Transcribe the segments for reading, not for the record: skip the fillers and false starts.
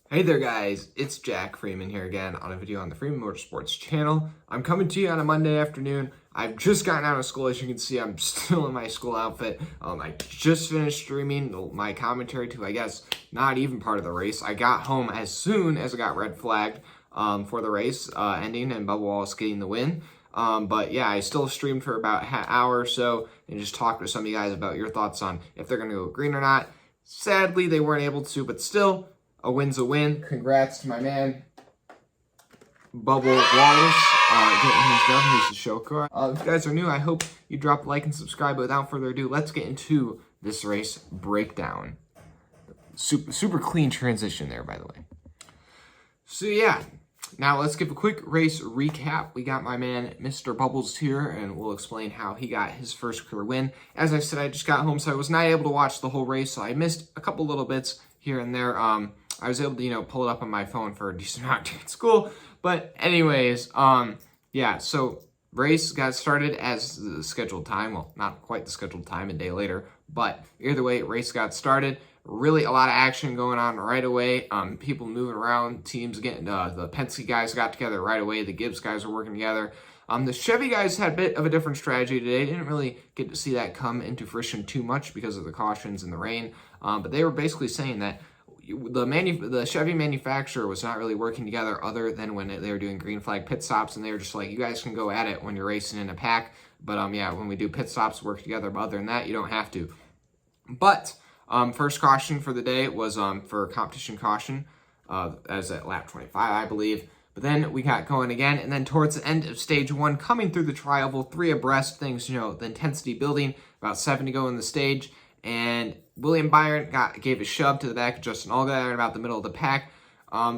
Hey there guys, it's Jack Freeman here again on a video on the Freeman Motorsports channel. I'm coming to you on a Monday afternoon. I've just gotten out of school. As you can see, I'm still in my school outfit. I just finished streaming my commentary to, I guess, not even part of the race. I got home as soon as I got red flagged for the race ending and Bubba Wallace getting the win. But yeah, I still streamed for about an hour or so and just talked with some of you guys about your thoughts on if they're going to go green or not. Sadly, they weren't able to, but still, a win's a win. Congrats to my man, Bubba Wallace, getting his done. Here's the show car. If you guys are new, I hope you drop a like and subscribe. But without further ado, let's get into this race breakdown. Super clean transition there, by the way. So yeah, now let's give a quick race recap. We got my man, Mr. Bubbles here, and we'll explain how he got his first career win. As I said, I just got home, so I was not able to watch the whole race, so I missed a couple little bits here and there. I was able to, pull it up on my phone for a decent amount at school. But anyways, yeah, so race got started as the scheduled time. Well, not quite the scheduled time, a day later. But either way, race got started. Really a lot of action going on right away. People moving around, teams getting, the Penske guys got together right away. The Gibbs guys were working together. The Chevy guys had a bit of a different strategy today. Didn't really get to see that come into fruition too much because of the cautions and the rain. But they were basically saying that the Chevy manufacturer was not really working together other than when they were doing green flag pit stops, and they were just like, you guys can go at it when you're racing in a pack, but yeah, when we do pit stops, work together, but other than that, you don't have to. But first caution for the day was for competition caution, as at lap 25, I believe. But then we got going again, and then towards the end of stage one, coming through the tri-oval, 3 abreast, things, the intensity building, about 7 to go in the stage, and William Byron gave a shove to the back of Justin Allgaier in about the middle of the pack.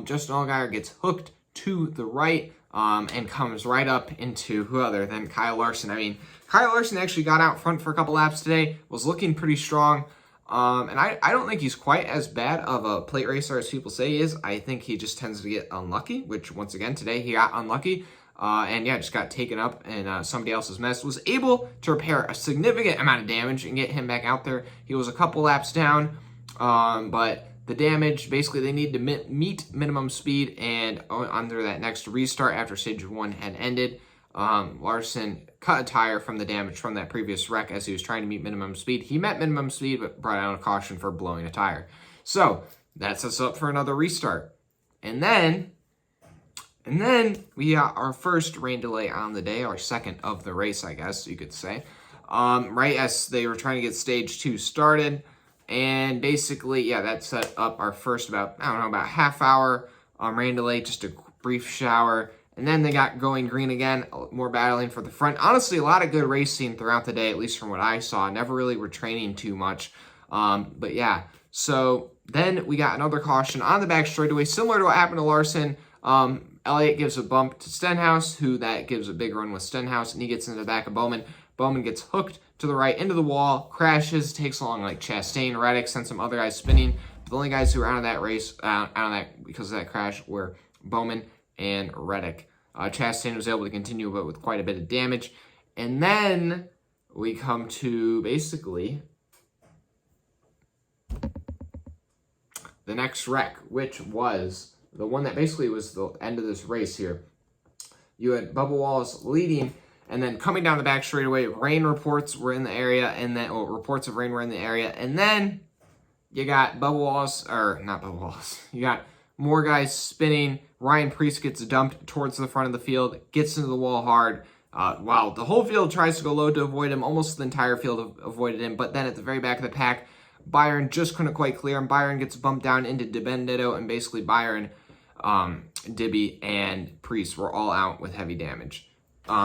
Justin Allgaier gets hooked to the right and comes right up into who other than Kyle Larson. I mean, Kyle Larson actually got out front for a couple laps today, was looking pretty strong. And I don't think he's quite as bad of a plate racer as people say he is. I think he just tends to get unlucky, which once again today he got unlucky. And yeah, just got taken up in somebody else's mess. Was able to repair a significant amount of damage and get him back out there. He was a couple laps down, but the damage, basically they need to meet minimum speed, and under that next restart after stage 1 had ended, Larson cut a tire from the damage from that previous wreck as he was trying to meet minimum speed. He met minimum speed, but brought out a caution for blowing a tire. So that sets up for another restart. And then we got our first rain delay on the day, our second of the race, I guess you could say. Right as they were trying to get stage 2 started. And basically, yeah, that set up our first about half hour rain delay, just a brief shower. And then they got going green again, more battling for the front. Honestly, a lot of good racing throughout the day, at least from what I saw. Never really were training too much. But yeah, so then we got another caution on the back straightaway, similar to what happened to Larson. Elliott gives a bump to Stenhouse, who that gives a big run with Stenhouse, and he gets into the back of Bowman. Bowman gets hooked to the right into the wall, crashes, takes along like Chastain, Reddick, sends some other guys spinning. But the only guys who were out of that race, because of that crash, were Bowman and Reddick. Chastain was able to continue, but with quite a bit of damage. And then we come to basically the next wreck, which was the one that basically was the end of this race here. You had Bubba Wallace leading, and then coming down the back straightaway, rain reports were in the area, and then reports of rain were in the area, and then you got Bubba Wallace, or not Bubba Wallace, you got more guys spinning. Ryan Preece gets dumped towards the front of the field, gets into the wall hard. Wow, the whole field tries to go low to avoid him. Almost the entire field avoided him, but then at the very back of the pack, Byron just couldn't quite clear him. Byron gets bumped down into DiBenedetto, and basically Byron, Dibby, and Preece were all out with heavy damage.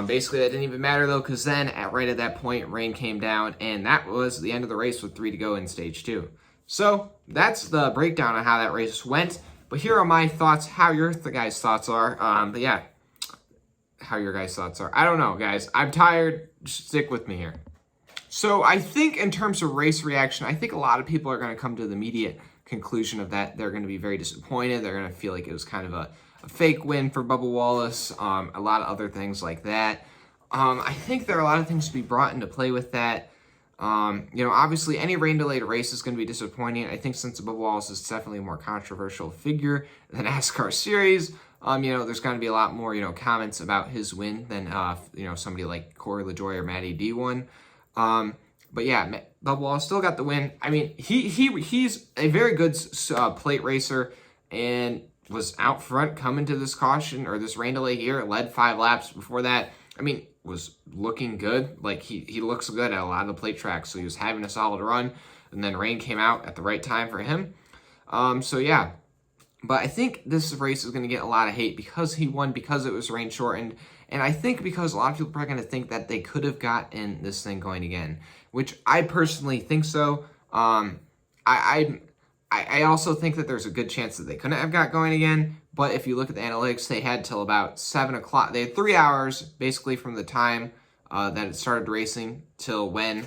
Basically, that didn't even matter, though, because then right at that point, rain came down, and that was the end of the race with 3 to go in stage 2. So that's the breakdown on how that race went. But here are my thoughts, how your guys' thoughts are. But yeah, how your guys' thoughts are. I don't know, guys. I'm tired. Just stick with me here. So I think in terms of race reaction, I think a lot of people are going to come to the immediate conclusion of that. They're going to be very disappointed. They're going to feel like it was kind of a fake win for Bubba Wallace. A lot of other things like that. I think there are a lot of things to be brought into play with that. Obviously any rain delayed race is going to be disappointing. I think since Bubba Wallace is definitely a more controversial figure than NASCAR Series, there's going to be a lot more, comments about his win than, somebody like Corey LaJoie or Matty D won. But yeah, Bubba Wallace still got the win. I mean, he's a very good plate racer and was out front coming to this caution or this rain delay here. Led 5 laps before that. I mean, was looking good. Like, he looks good at a lot of the plate tracks, so he was having a solid run. And then rain came out at the right time for him. So yeah. But I think this race is going to get a lot of hate because he won, because it was rain shortened. And I think because a lot of people are probably going to think that they could have gotten this thing going again, which I personally think so. I also think that there's a good chance that they couldn't have got going again. But if you look at the analytics, they had till about 7 o'clock. They had 3 hours basically from the time that it started racing till when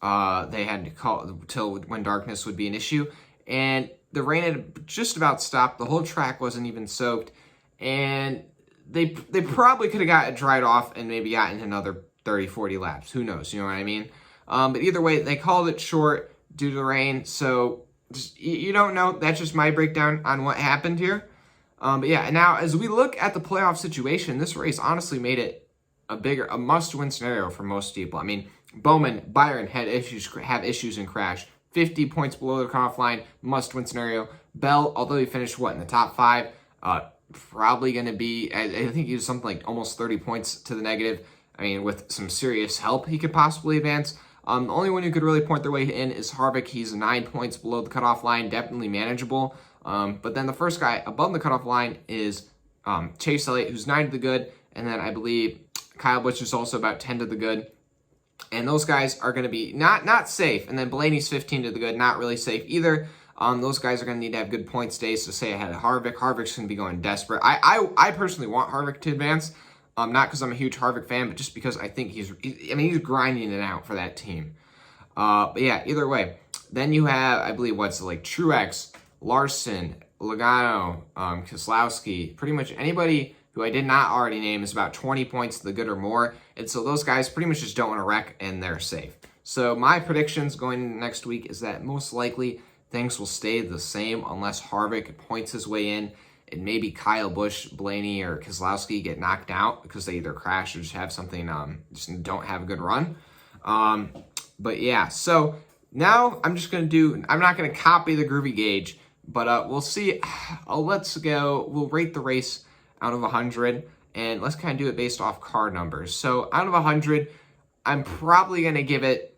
they had to call, till when darkness would be an issue. And the rain had just about stopped. The whole track wasn't even soaked. And they probably could have got it dried off and maybe gotten another 30, 40 laps. Who knows? You know what I mean? But either way, they called it short due to the rain. So you don't know. That's just my breakdown on what happened here. But yeah, and now as we look at the playoff situation, this race honestly made it a must-win scenario for most people. I mean, Bowman, Byron have issues and crash. 50 points below the cutoff line, must-win scenario. Bell, although he finished, in the top 5, probably going to be, I think he was something like almost 30 points to the negative. I mean, with some serious help, he could possibly advance. The only one who could really point their way in is Harvick. He's 9 points below the cutoff line, definitely manageable. But then the first guy above the cutoff line is Chase Elliott, who's 9 to the good. And then I believe Kyle Busch is also about 10 to the good. And those guys are going to be not safe. And then Blaney's 15 to the good, not really safe either. Those guys are going to need to have good points days to stay ahead of Harvick. Harvick's going to be going desperate. I personally want Harvick to advance. Not because I'm a huge Harvick fan, but just because I think he's grinding it out for that team. But yeah, either way. Then you have, I believe, Truex, Larson, Logano, Keselowski, pretty much anybody who I did not already name is about 20 points to the good or more. And so those guys pretty much just don't want to wreck, and they're safe. So my predictions going into next week is that most likely things will stay the same unless Harvick points his way in, and maybe Kyle Busch, Blaney, or Keselowski get knocked out because they either crash or just have something, just don't have a good run. But yeah, so now I'm not going to copy the Groovy Gauge, but we'll see. We'll rate the race out of 100, and let's kind of do it based off car numbers. So out of 100, I'm probably going to give it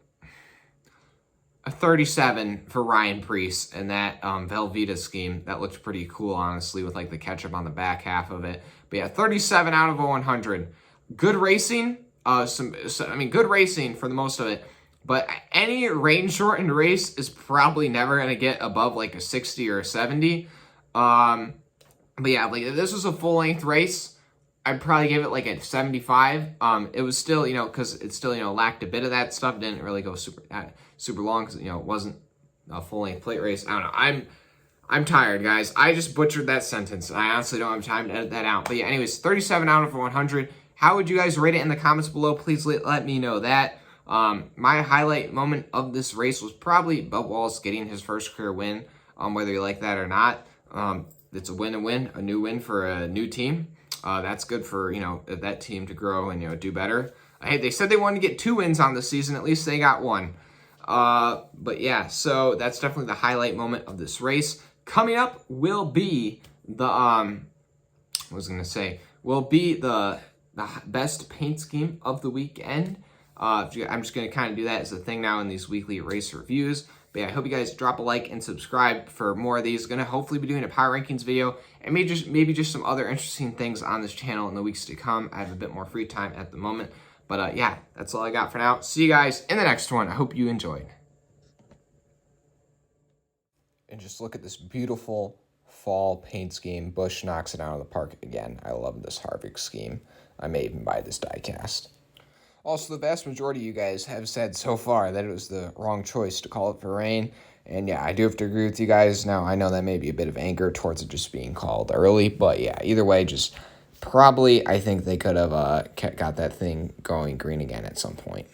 a 37 for Ryan Preece and that Velveeta scheme. That looked pretty cool, honestly, with the ketchup on the back half of it. But yeah, 37 out of 100. Good racing. Good racing for the most of it. But any rain-shortened race is probably never going to get above a 60 or a 70. But yeah, if this was a full-length race, I'd probably give it a 75. It was still, because it still, lacked a bit of that stuff. Didn't really go super long because, it wasn't a full-length plate race. I don't know. I'm tired, guys. I just butchered that sentence. I honestly don't have time to edit that out. But yeah, anyways, 37 out of 100. How would you guys rate it in the comments below? Please let me know that. My highlight moment of this race was probably Bubba Wallace getting his first career win, whether you like that or not. It's a win-win, a new win for a new team. That's good for, that team to grow and, do better. Hey, they said they wanted to get 2 wins on the season. At least they got 1. But yeah, so that's definitely the highlight moment of this race. Coming up will be the, the best paint scheme of the weekend. I'm just going to kind of do that as a thing now in these weekly race reviews. But yeah, I hope you guys drop a like and subscribe for more of these. Going to hopefully be doing a power rankings video and maybe just some other interesting things on this channel in the weeks to come. I have a bit more free time at the moment. But yeah, that's all I got for now. See you guys in the next one. I hope you enjoyed. And just look at this beautiful fall paint scheme. Busch knocks it out of the park again. I love this Harvick scheme. I may even buy this die cast. Also, the vast majority of you guys have said so far that it was the wrong choice to call it for rain. And yeah, I do have to agree with you guys. Now, I know that may be a bit of anger towards it just being called early. But yeah, either way, just probably I think they could have got that thing going green again at some point.